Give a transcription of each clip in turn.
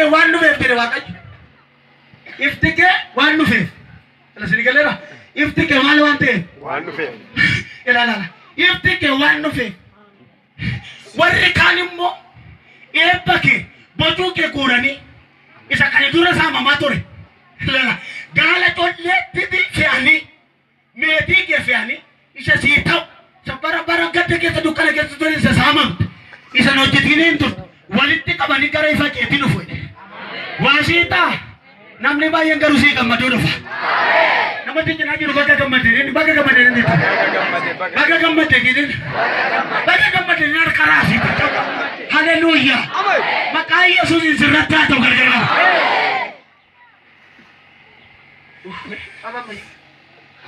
ke waan dhufeef jedhe Waaqayyo. Ifti kee waan dhufeef. Isin galeera. Ifti kee maal waan ta'eef? Waan dhufeef. Ilaala. Ifti kee waan dhufeef. Warri kaan immoo eebba kee botuu kee guuranii isa kan dura saamamaa ture. Ilaala. Gaala collee titi fe'anii meetii kee fe'anii isa sii ta'u. Sabara bara gadda keessa dukkana keessa ture isa saamamte. Isa hojjetiin hin turte. Walitti qabanii gara ifa keetii dhufu. Waasiitaa namni baay'een garuu sii gammaduu dhufa. Namatti cinaa jiru bakka gammadeen bakka gammadeen bakka gammadeen bakka gammadeen harka raasii. Haleluuyaa. Maqaa Yesuusiin sirratti haa ta'u gargaara.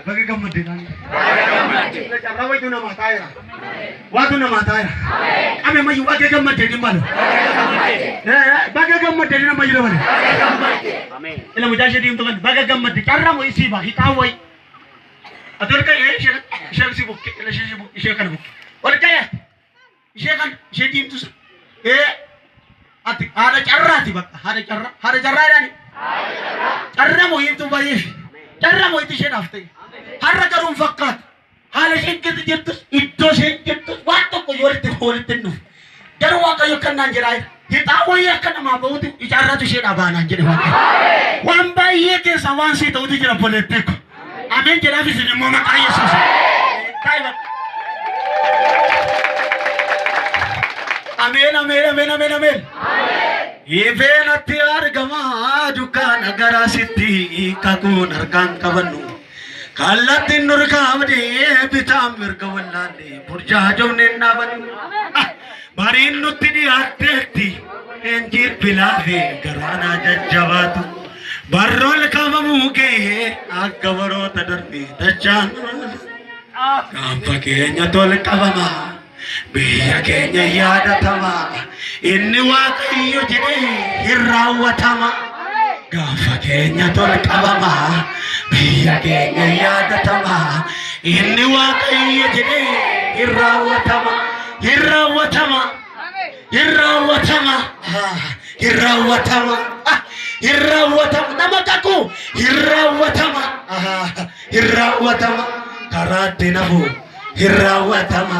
Bakka gammadeen. Rawaitu nama taira. Watu nama taira. Ame mayu bakka gammadeen malu. Bakka gammadeen nama jiru malu. Amen. Ila mujashe di untuk bakka gammadeen. Karena mau isi bah hitawai. Atur kaya ishak sibuk, ila sibuk ishakan buk. Or kaya ishakan shedim tu. Ati ada carra ti bak. Ada carra ni. Carra mau itu bayi. Carra mau itu shenafte. Harra karum fakat. Hala shengket jettus itto shengket waktu ko yorite nu. Jaru Waaqayyo kan nanjirai. Hitawai akan nama bauti icara tu sheda bana jere wa. Wan bayi ke sawan si tauti jera politik. Amen jera fi sini mo maka Yesus. Kai Amen amen amen amen amen. Even atiar gama dukan agara sitti kakun harkan kabanu. Kalatin nurkamde bitam mirkawallane purja jomne nabani barin nutini atekti enjir pilave garana jajjabatu barrol kamamuke akavaro tadarbi dachan kampa kenya tol kavama biya kenya yadatama inni Waaqayyo jene hirrawatama gafa kenya tol kavama biya kenya yadatama inni Waaqayyo jene hirrawatama hirrawatama hirrawatama hirrawatama hirrawatama namakaku hirrawatama hirrawatama karate nafu hirrawatama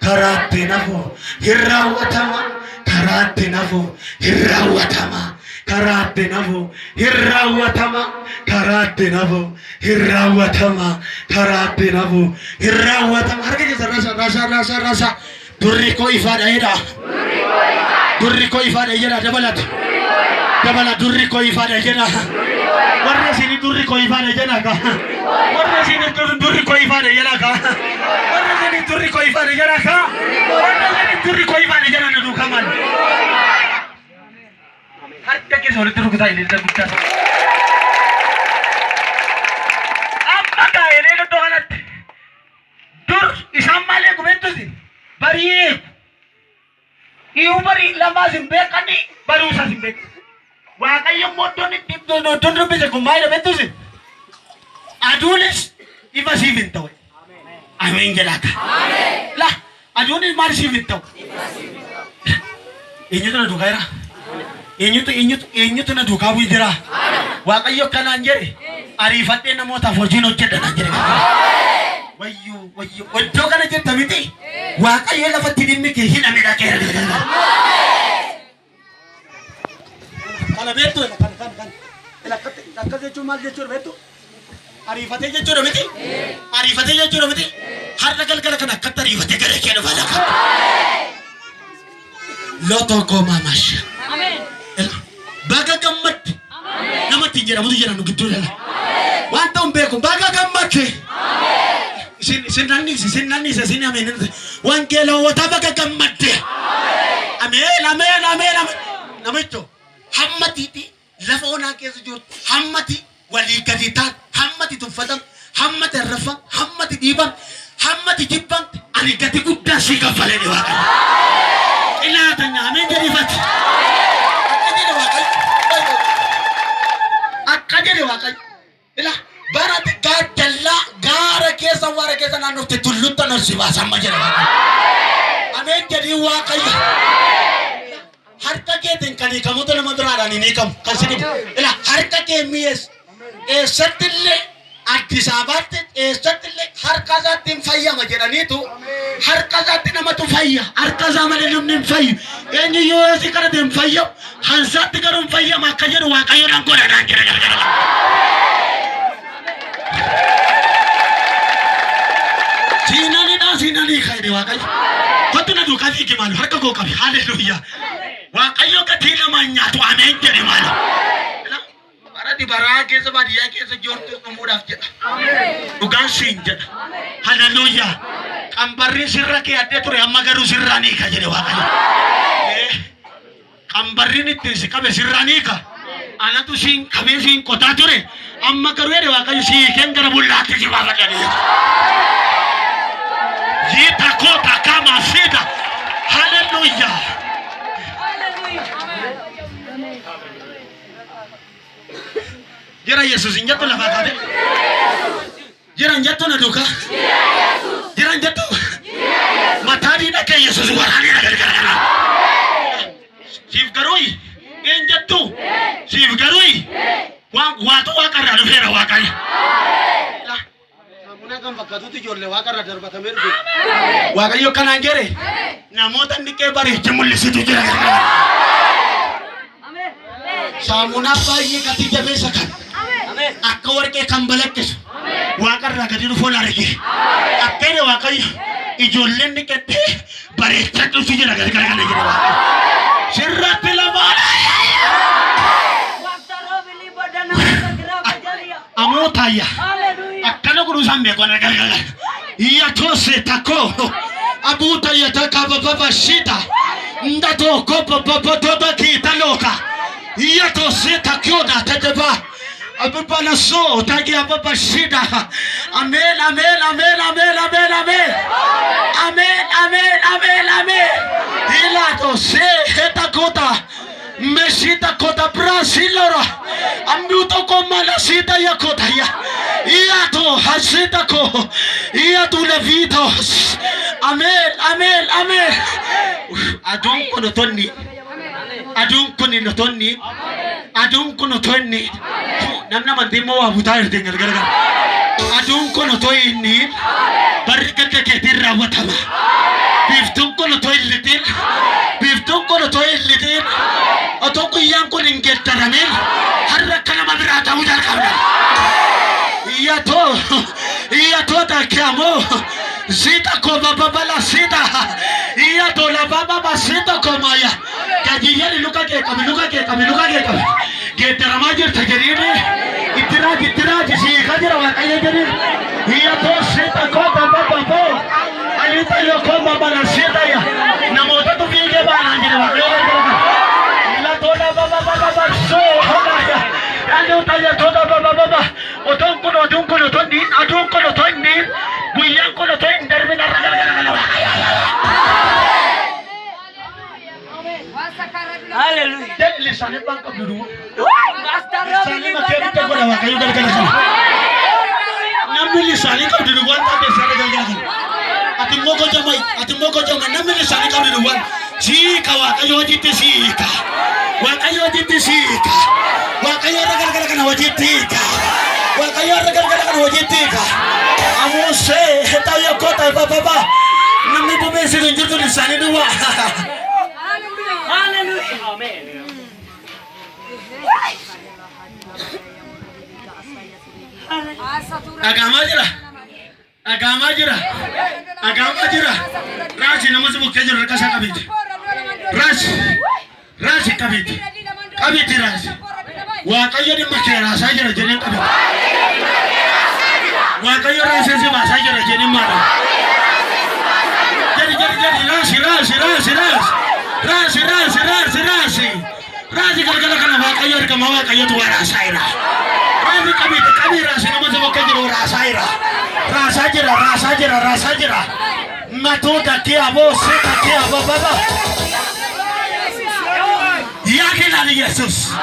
karate nafu hirrawatama karate nafu hirrawatama karate nafu hirrawatama karate nafu hirrawatama karate nafu hirrawatama harga rasa durri ko ifada ida durri ko ifada ida dabalat durri ko ifada ida warra sini durri ko ifada ida ka warra sini durri ko ifada ida ka warra sini durri ko ifada ida ka warra sini durri ko ifada ida na dukaman harga ke sore durri ko ta ida gutta amma ka ene no dohalat dur isamale ko bentusi bari iubari lama simbe kani baru sa simbe Waaqayyo modon itto no don bisa kumaira betusi adulis iba sivinto amen gelaka amen la adulis mar sivinto inyo to na dukaira inyo to na dukawi dira Waaqayyo kana njere arifate na mota forjino cheda na njere Wayyu ojo kana jetta miti Waaqayyo lafa tidimmi ke hina mira ke kana beto kan ela katte chumal de chur beto arifate je chur miti har nakal kala kana kattari fate kare ke wala ka loto ko mamash amen baga gammat amen namati jira mudu jira no gidula wanta umbe ko baga gammat amen sinani sini amen wan kelo watabaka gammatte amen namito hammati lafa ona keessa jirtu hammati walii gadi taat hammati tuffatam hammati arrafam hammati dhiibam hammati jibban ani gati guddaa si kaffalee ni waaqa ilaatanya amen jedhifati akka jedhe waaqayyo ila bara gaajalla gaara keessa naannofte tullutta norsi baasamma jedhe waaqayyo amen jedhi waaqayyo harka keetiin kan hiikamutu nama biraadhaan hin hiikamu. Kan si dhibu. Ila harka kee mi'eessu. Eessattillee Addis Ababaatti eessattillee harka isaatti hin fayyama jedhaniitu harka isaatti namatu fayya. Harka isaa malee namni hin fayyu. Eenyuyyuu asii kanatti hin fayyamu. Hansaatti garuu hin fayyama akka jedhu Waaqayyoodhaan godhadhaan jira. Sinani khairi Waaqayyo. Kottu na duukaa fiigi maalu harka koo qabi. Haleluuyaa. Waaqayyo gatii nama nyaatu ameen jedhe maalu. Bara baraa keessa baadiyyaa keessa joortuu dhumuudhaaf jedha. Dhugaan siin jedha. Haleluuyaa. Qambarri sirra kee addee ture amma garuu sirraa ni hiika jedhe Waaqayyo. Qambarriin ittiin si qabe sirraa ni hiika. Anatu siin qabee siin qotaa ture amma garuu jedhe Waaqayyo si hiikeen gara bullaatti si baafadha jedhe. Yita kota kama sida. Hallelujah. Jira Yesus injatu la fakade. Jira injatu na duka. Jira injatu. Matadi na ke Yesus warani na gargara. Sif garoi. Injatu. Sif garoi. Watu wakara nufera wakari. Kan bakka tuuti ijoollee waaqarra darbatamee dhufe. Waaqayyo kanaan jedhe namoota dhiqee bareeche mul'isitu jira. Saamunaa baay'ee gatii jabeessa kan akka warqee kan balakkisu waaqarraa gadi dhufuun arge. Akkeen Waaqayyo ijoolleen dhiqettee bareechatu jira gargara kana jedhe Waaqayyo. Sirratti lamaan. Amotaya. Akkana kurusan beekona gargara. Iya tose tako. Abuta yataka baba shita. Ndato kopa baba kita loka. Iya tose takyoda tadeba. Ababa so tagi baba shita. Amen amen amen amen amen amen. Amen amen amen amen. Ila tose hetakota. Mesita kota Brasilora. Amduto ko malasita ya kota ya. Iato hasita ko. Iato levitos. Amen, amen, amen. Adun kono tonni. Adun kono tonni. Adun kono tonni. Namna mandimo wa butar dengar gara. Adun kono tonni. Barikake ketirra watama. Biftun kono toiletin. Biftun kono toiletin. Atau ku yang ku ningket teramin, harga kana madrata ujar kamu. Iya to tak kamu. Sita ko baba bala sita. Iya to la baba sita ko maya. Kajinya ni luka ke kami. Kita ramajir terjadi ni. Itira si kajiran wakaya jadi. Iya to sita ko baba. Alita yo ko baba sita ya. Namo tu biye bana jadi wakaya. Toda baba so haya anu tanya toda baba otong kono tonni adung kono tonni buyang kono tonni darbenar haleluya dan lisannya bangkok dulu lisannya makin tegak dah kayu gara-gara namun lisannya kau dulu wan tak bisa gara-gara ati moko jamai namun lisannya kau dulu wan si kayu jiti sika Wakayo jitisika. Wakayo ragal-ragal kana wajitika. Wakayo ragal-ragal kana wajitika. Amose hetayo kota baba. Nami bumesi njutu lisani dua. Haleluya. Amen. Agama jira. Raji namazu bukejo rakasa kabiti. Raji kabiti raji. Waaqayyo di makera saja jadi kabiti. Waaqayyo raji sih saja jadi mana. Jadi raji kalau kana waaqayyo kamawa kayo tu rasaira. Raji kabiti raji nama sebab kayo rasaira. Rasa jira. Matoda kia bos kia baba. Yake nani Yesus.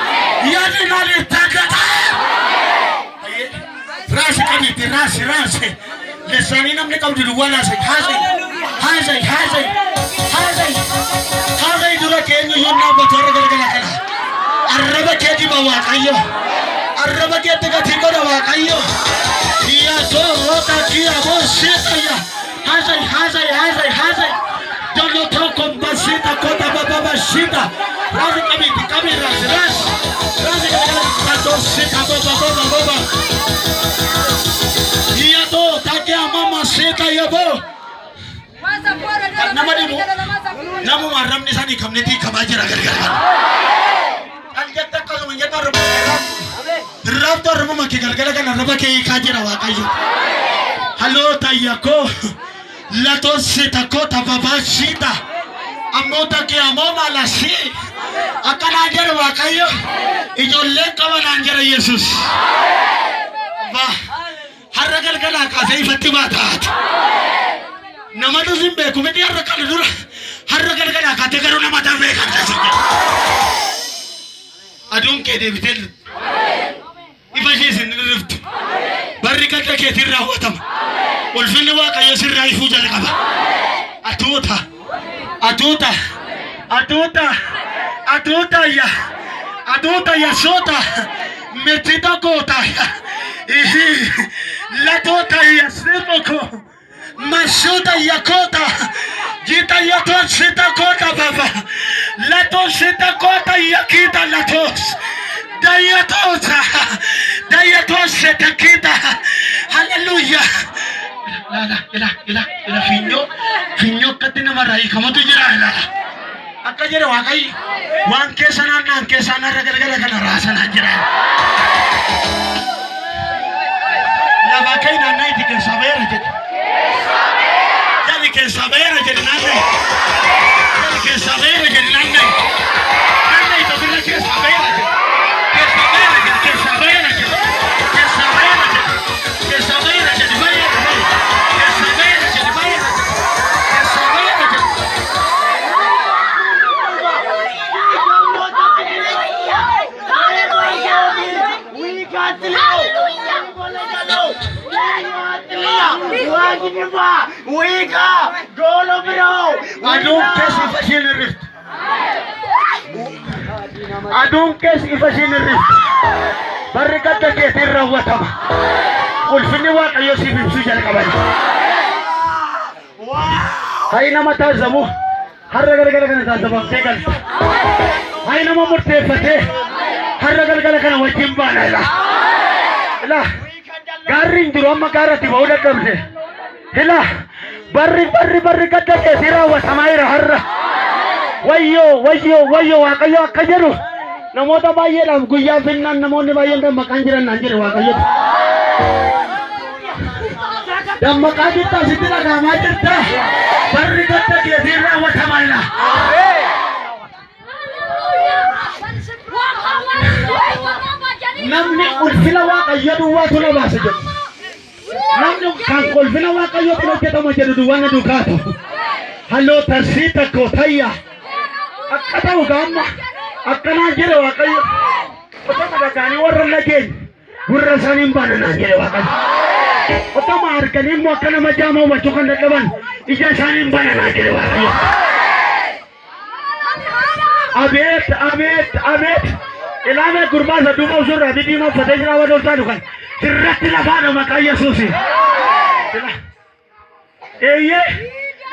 Yake nani takata. Rasi. Lesani namne kau di luar nasi. Hazai. Dura kenyu yuna bator waaqayyo. Arraba keetti gatii godha waaqayyo. Yatota kia bosita ya. Hazai. Dono toko basita kota baba shita. Razi kami ras. Razi kato sita baba. Yatota kia mama sita yabo. Namu maram ni sani kamne ti kamajira gargara. Aljata kazo menjata Rab to Rab maki gargara kana Rab ke kajira waaqayyo. Halo tayako. Lato sita kota baba shita. Amota ke amoma la si. Akana anjira waaqayyo. Ijolle kawan anjira Yesus. Ba harra gargara ka sai fatima taat. Namatu zimbe kumeti harra kana dura. Harra gargara ka te garu namata be kana. Adun ke debitel. Ifajis in the lift. Barricata ke tirra watam. Ulfini waka yasir raifu jalakaba. Atuta ya sota. Metita kota. Ihi. Latota ya sipoko. Masuta ya kota. Jita ya tosita kota baba. Latosita kota ya kita latos. Dayatos setakita. Hallelujah. La finyo katina marai kamu tu jira la. Akka jira wakai. Wan kesana ragal kana rasa na jira. La wakai na nai di kesabera je. Jadi kesabera je nanai. Jadi kesabera je nanai. Nanai to bila kesabera je. Adun kes ifashin rift. Barricata ke tirra watama. Ulfini waka Yosif sujal kabari. Hai nama tazamu. Harra gargara kana tazamu tegal. Hai nama murte fate. Harra gargara kana wajimba la. Garing dulu amma garati bauda kabde. Hela barri kata ke tirra watama ira harra. Wayo wakayo kajaru. Namo ta baye ram guya finnan namo ne baye ndam makanjiran nanjir wakayo. Dam makajita sidira gamajita. Barri kata ke tirra watamaina. Namni ulfila wakayo duwa tula basajo. Namni kan ulfila wakayo tula kita majeru duwa na dukato. Halo tasita kotaya. Akata ugama akana jere wakayo otama dagani warra lagen burra sanim banana jere wakayo otama arkani mo kana majama wachukan dagaban ija sanim banana jere wakayo abet ilame kurba saduma usur aditi ma fatejra wa dolta dukan sirratti la bana makaya susi eye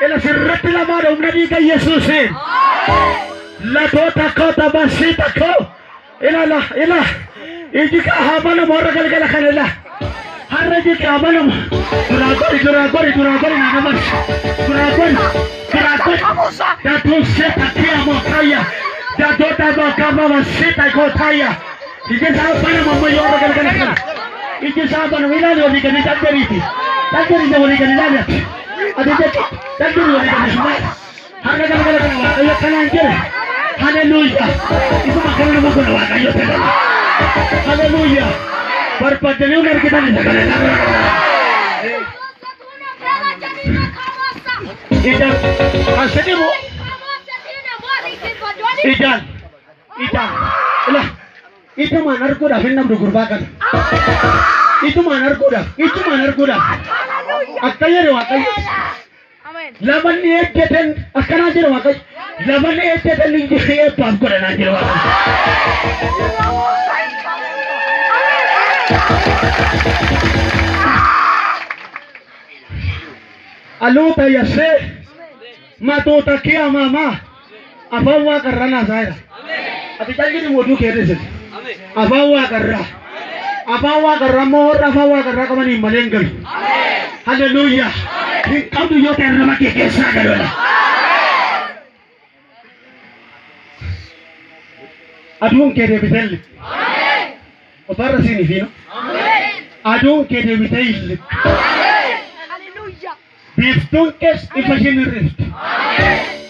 ela sirratti la bana umnabi ka yesusi La tota kota basita ko. Ila. Ijika habana morra galgala kanela. Harra jika habana. Duragori na naman. Duragori. Datu seta kia mokaya. Datu tabakama basita kotaya. Ijika habana morra galgala kanela. Ijika habana wilali wali kani tagderiti. Tagderiti wali kani lalya. Aditeti. Tagderi wali kani shumai. Harra galgala kanela. Ayo kananjere. Hallelujah. Itu makanan nama guna wakayo telo. Hallelujah. Berpadanya unar kita ni segala. Idan, asli mu. Idan. Lah, itu manar kuda hendam dugurbakan. Itu manar kuda. Akaya re wakayo. Laban ni eketen akana jere wakayo. Laban eketen ni jere pam kora na jere wakayo. aluta yase matuta kia mama afawa karana zaira ati jalgiri modu kere afawa karra mor afawa karra kamani malengal hallelujah hindu yo terma ke kesa garola adun kere bitel otarra sini fino adun kere bitel biftun kes ifashin rift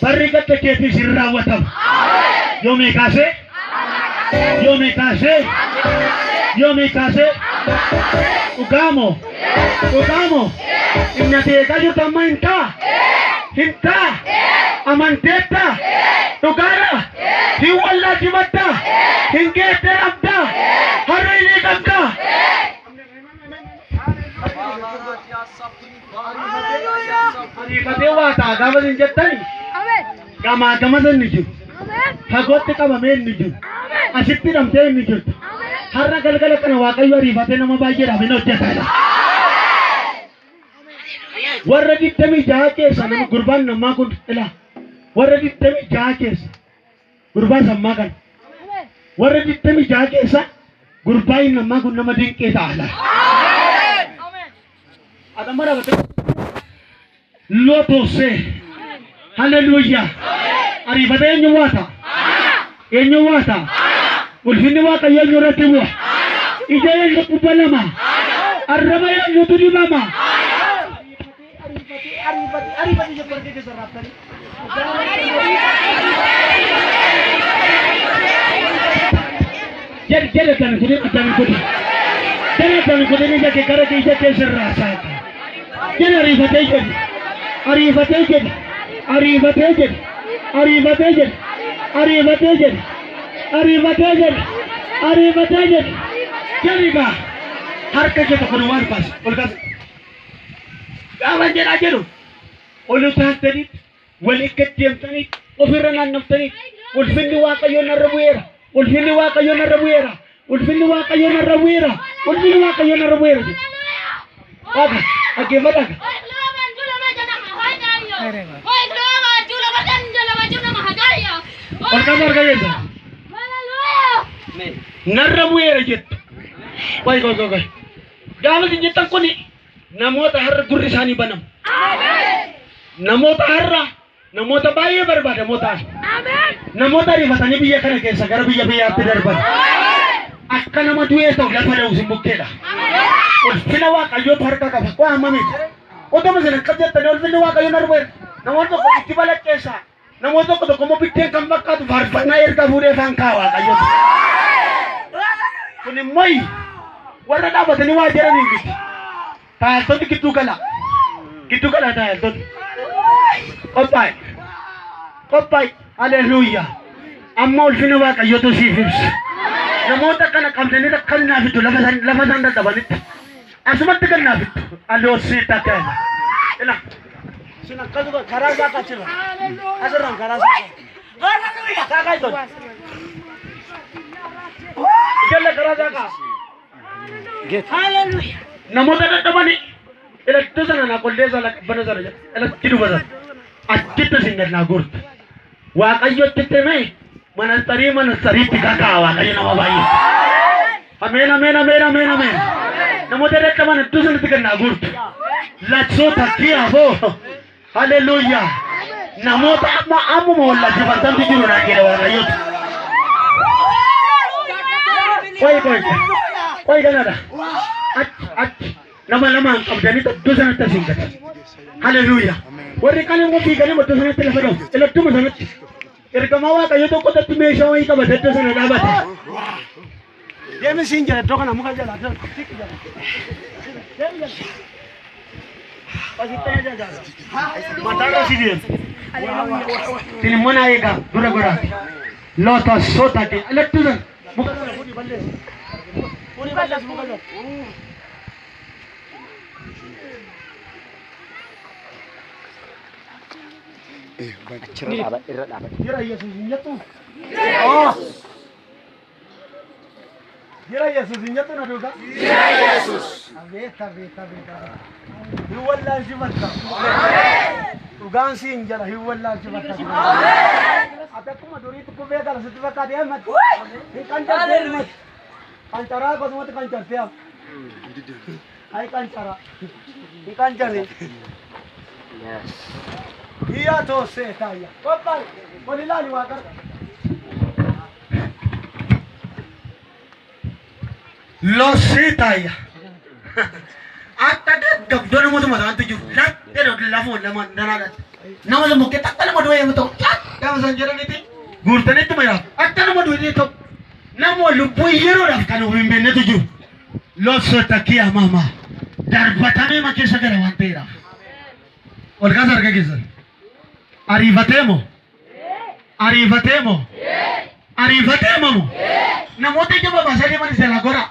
barrikat ke tisirra watam yo me casé Ugamo Imnateka yo tamanka hinta amanteta tugara hiwalla jimata hingete abda harili kabda Ari kadewa ta gamadin jettani gamadan niju hagotte kamamen niju asitti ramte niju harra galgala kana waaqayyo ariifate nama baay'eedha bina hojjetaadha warra dittami jaha keessa nama gurbaan namaa kun ila warra dittami jaha keessa gurbaan sammaa kan warra dittami jaha keessa gurbaan namaa kun nama dinqee ta'ala adamara bate lotose hallelujah ariifate eenyu waata ulfinni waaqayyo eenyurratti bu'a ija eenyu qubbalama arraba eenyu tudibama arifati jabbarke ke sarraftani jere kan kudin ni jake kara ke ija ke sarrasa jere Arifate jeriba harka ke takon war pas olkas awan jeru olutan tani walikat yam tani ofiranan naftani ulfinni waaqayyo narbuera aga agevada orkamar narrabuera jet koy gamal jetan koni namota har gurrisani banam namota baye barbada mota namota rifatani biya kana kesa gar biya darban akkana maduwe to la fara usim bukkeda fina waaqayyo harka ka ko amami oto masana kabjata dol fina waaqayyo narbuer namoto ko itibala kesa namoto ko como bitte kam bakkat varfana erga bure fanka waaqayyo kuni mai warra da batani wa jara ni gidi ta to kitu kala ta to kopai hallelujah amma ulfina wa kayo to sifis namota kana kamdani da kanna fitu lafasan da tabanit asumat kanna fitu allo sita kana ila sina kazu karaza ka chira asaran karaza hallelujah ka kai to jalla karaza ka hallelujah namota da tabani ila tuzana na kolleza la banazara ila kidu bazar akitta singal na gurt waaqayyo titeme manasari tikaka waaqayyo nama bayi amen namota da tabani tuzana tikal na gurt latso takia ho hallelujah namota amma amu molla jabatan tijiru na kira waaqayyo Koi ganada. Lama abdani to duzana tasingat. Hallelujah. Wari kali mo bigani mo duzana telefado. Elattu mo sanat. Ergamawa kayo to ko tatti me shawi ka badat duzana dabat. Ye me sinjara to kana muka jala. Tik jala. Pasita jala. Mata ka sidiye. Tini mona ayega gura. Lota sota ke elattu dan. Muka puri balle. Puri balle muka jala. Irra dapat. Irra iya sunyinya tuh. Oh. Jira Yesus injatu na duga. Jira Yesus. Abeta. Hiwallaan si batta. Amen. Dhugaan si injala hiwallaan si batta. Amen. Ate kuma durii tukku beekala sitti fakkaate hammat. Hin qancartee hammat. Qancaraa akkasumatti qancartee hamma. Ay qancara. Hin qancarre. Hiyaa toossee taayya. Qophaa'e. Wal ilaali waa qarqa. Lo sitaya. Akka gabdoon mootummaa ta'antu jiru. Lattee lafuun lama daraadha. Nama lama kee takka nama du'e yoo ta'u, gaafa san jedhanitti guurtanitti mayaa. Akka nama du'e ta'u, nama lubbuu yeroodhaaf kan hin beeknetu jiru. Loosota kiyya mama darbatamee makeessa gara waan ta'eedhaaf. Ol kaasa harka keessan. Ariifateemo. Namoota ija babaasa deeman isa lagoora.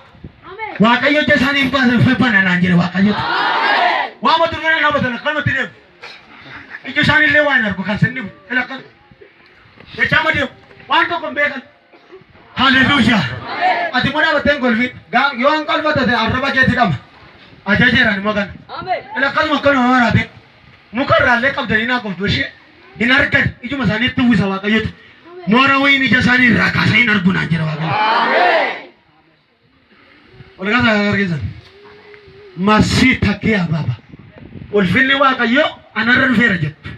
Waaqayyo jasaniin baasee bananaan jira waaqayyo. Waa matu mana nama sana kalmatti deemu. Ija isaaniillee waan argu kan sinni ilakkan. Jechaa ma deemu waan tokko hin beekan. Haleluuyaa. Ati mana bateen golfi yoo an qalbata ta'e arraba keetti qaba. Ajajeeraan immoo kana. Ilakkan makkanuma maraate mukarraallee qabdanii naa qoftu ishee hin argan ijuma isaaniitti uwwisa waaqayyotu. Moora wayiin ija isaanii irraa kaasee hin argu naan jira waaqayyo. Olgaasa agargeessan masii takkee ababa ulfinni waaqayyo anarra dhufeera jettu.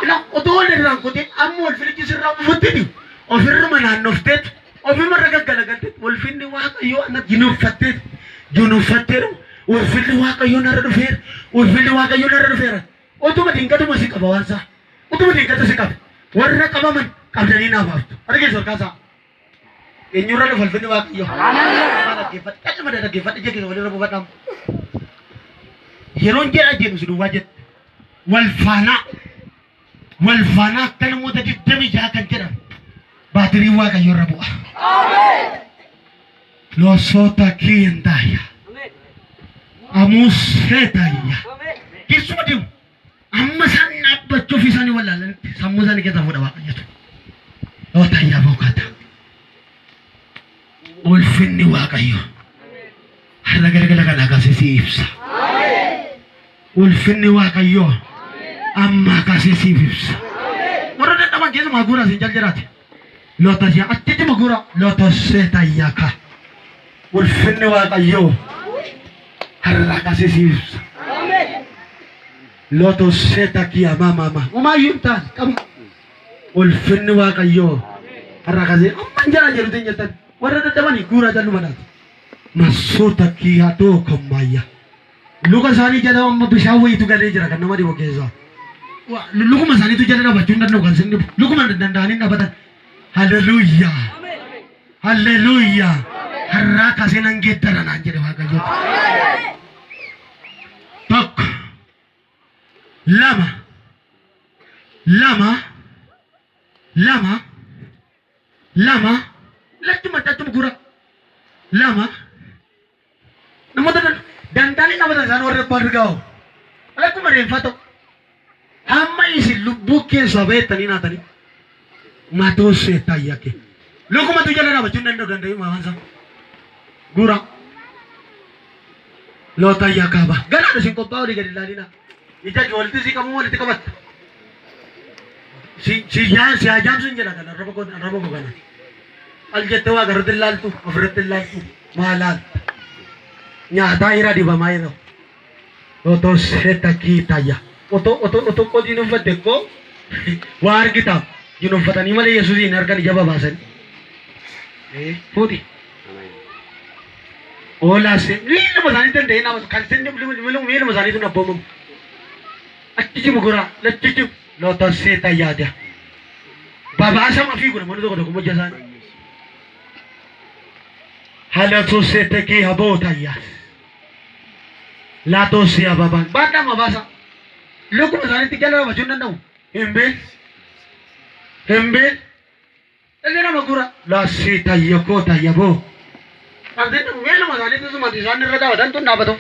Ila otoo wal irraan qotiin amma ulfinnichi sirraa uffatti ofirruma naannofteetu ofimarra gaggalagalteetu ulfinni waaqayyo ana jinuuffatteeru ulfinni waaqayyo narra dhufeera. Otuma diinqatuma si qaba waan isaa. Utuma diinqata si qaba. Warra qabaman qabdanii naaf haftu. Argeessu olgaasaa. Eenyurra dhufa ulfinni waaqayyo. Dhaggeeffadhe jechuudha walirra bubadhamu. Yeroon jedha jedhu si duwwaa jedhu. Wal faanaa akka namoota 26 kan jedhamu baatirii waaqayyo irra bu'a. Loosota kiindaaya. Amuusee taayya. Keessuma deemu. Amma isaan dhaabbachuuf isaanii wallaalanitti sammuu isaanii keessa fuudha waaqayyotu. Yoo taayyaa boqota. Ulfinni waaqayyo har'a galgala kana akkasii ibsa. Ulfinni waaqayyo amma akkasii ibsa. Warra dadhaban keessa maguura siin jiraate. Loota ishee achitti maguura loota seetayyaa ka. Ulfinni waaqayyo har'a akkasii ibsa. Loota seetakiyya mama. Umaayyuun ta'an qabu. Ulfinni waaqayyo har'a akkasii amma jira jedhutiin jettan. Warra dadhabanii guuraa jallu manaati. Masoota kiyyatoo kommayya. Luka isaanii jala amma bishaan wayiitu galee jira kan nama dhibu keessaa. Lukuma isaaniitu jala dhaabachuu hin danda'u kan isin dhibu. Lukuma danda'anii dhaabatan. Halleluuyaa. Har'aa kasee nan geeddara naan jedhe waaqayyo. Tokko. Lama. Lachuma gura. Lama. Namoota danda'anii namoota isaan warra bargaa'u. Akkuma reeffatu. Amma isin lubbuu keessaa beektanii naatanii. Matoo seetaa yakke. Lukumatu jala dhaabachuu hin danda'u maamansa. Gura. Loota yakkaaba. Ganaadha isin qophaa'uu gadi ilaalina. Ija walitti si qabu walitti qabatta. Si ajaamsu hin jedha kana arraba koo kana. Aljette waa garratti ilaaltu ofirratti ilaaltu maalaal nyaataa irra dibamaa yeroo otoo seeta kiitayya otoo koo jinuunfatte koo waa argitaaf jinuunfatanii malee Yesuusiin argan ija babaasanii fuuti oolaase miiluma isaanii danda'ee nama kan isin miiluma isaaniitu nabboomamu achichi muguraa lachichi loota seeta yaada babaasama fiiguna mana tokko tokko mojja isaanii. Halato seteki habota yas. Lato si ababan. Bata mabasa. Luku masani tigala bachun nandau. Hembe. Elena magura. La sita yokota yabo. Ante ngelo masani tu sumati sani rada wadan tu nabato.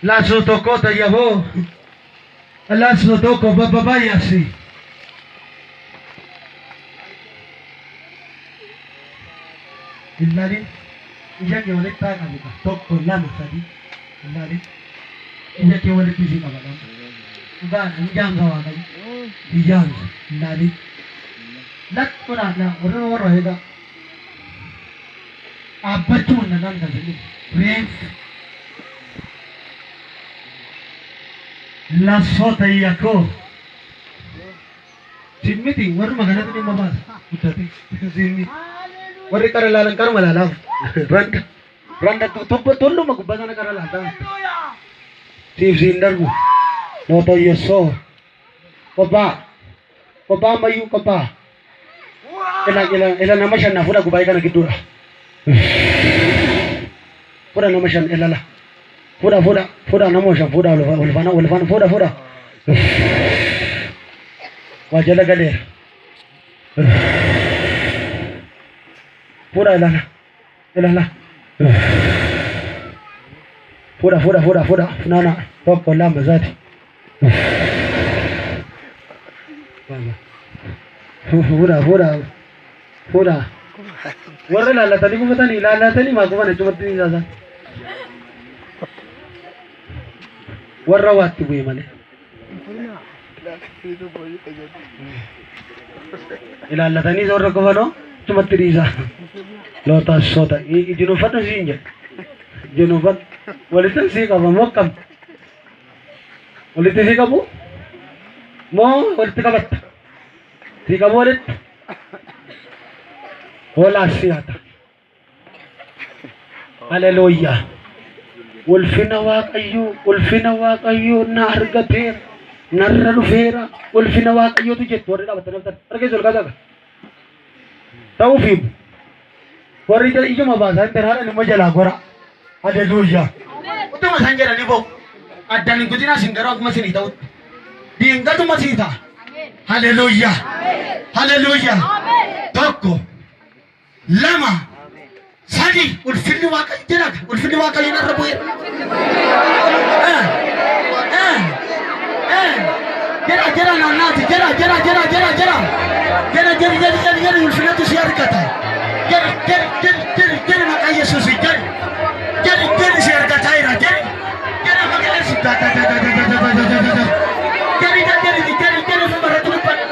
La sotokota yabo. La sotoko baba yasi. Ilaalin ija kee walitti haa qabu tokko lama sadii ilaalin ija kee walitti isii qaba lama dhugaan ijaamsa waaqayyo ijaamsa ilaalin lakkoodhaan warra eegaa dhaabbachuu hin danda'an kan jedhu reenfa lassoota yakkoo simmiti warri magaalatti dhimma baasa guddate simmi warri qara laalan qaruma laalaaf randa tokko tolluma gubbaa sana qara laaltaa siif siin darbu noota yessoo qobbaa ammayyuu qobbaa ila nama shan fuudha gubbaa kana gidduudha fuudha nama shan ilala fuudha nama shan fuudha walfaana fuudha waa jala galeera fuudha ilala fuudha funaana tokko lama zaati fuudha warra laallatanii gufatanii laallatanii maa gufan achumatti ni isaasan warra waatti bu'e malee ilaallatanii warra gufanoo achumatti dhiisaa loota soota jinuufadhu siin jedhe jinuufadhu walitti sii qaba moo akkam walitti sii qabu moo walitti qabatta sii qabu walitti hoolaa siyaata haleluuyaa ulfina waaqayyoo na argateera narra dhufeera ulfina waaqayyootu jettu warri dhaabatan argeessu ol kaasaa ta'uuf himu warri ijuma baasaa hin tanaadha nama jalaa gora haleluuyaa utuma isaan jedhanii boo addaan hin guddinaa sin garuu akkuma sinii ta'utti diingatuma sii ta'a haleluuyaa tokko lama sadi ulfinni waaqayyo jedhaga ulfinni waaqayyo narra bu'eera jera naannati jera ulfinatu si argata jera maqaa yesuusi jera si argata ira jera maqaa yesuusi jera fumarratti dubbata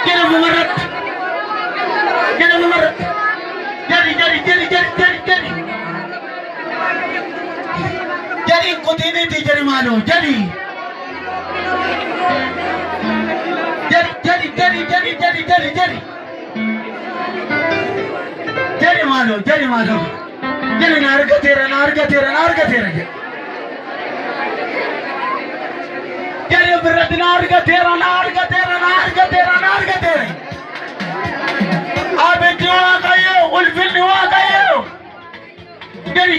jera fumarratti Jadi kutini di jadi malu jadi malu jadi narga tera jadi berat narga tera abe doa kayo ulfin doa kayo jadi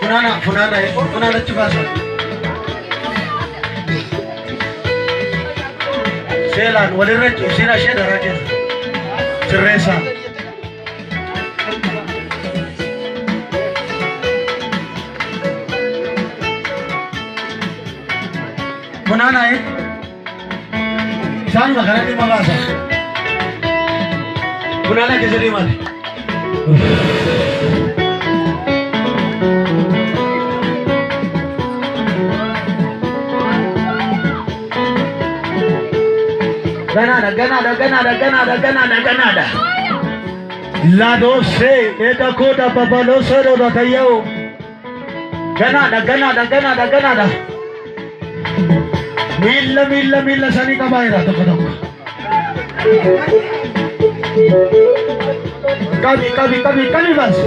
funana cibasa selan walirretu sina sheda raja ceresa funana san magana di mabasa funana ke jadi mali Ganada. La doce, eta kota papaloso do batayao. Ganada. Milla sani kabaira toko. Kami mas.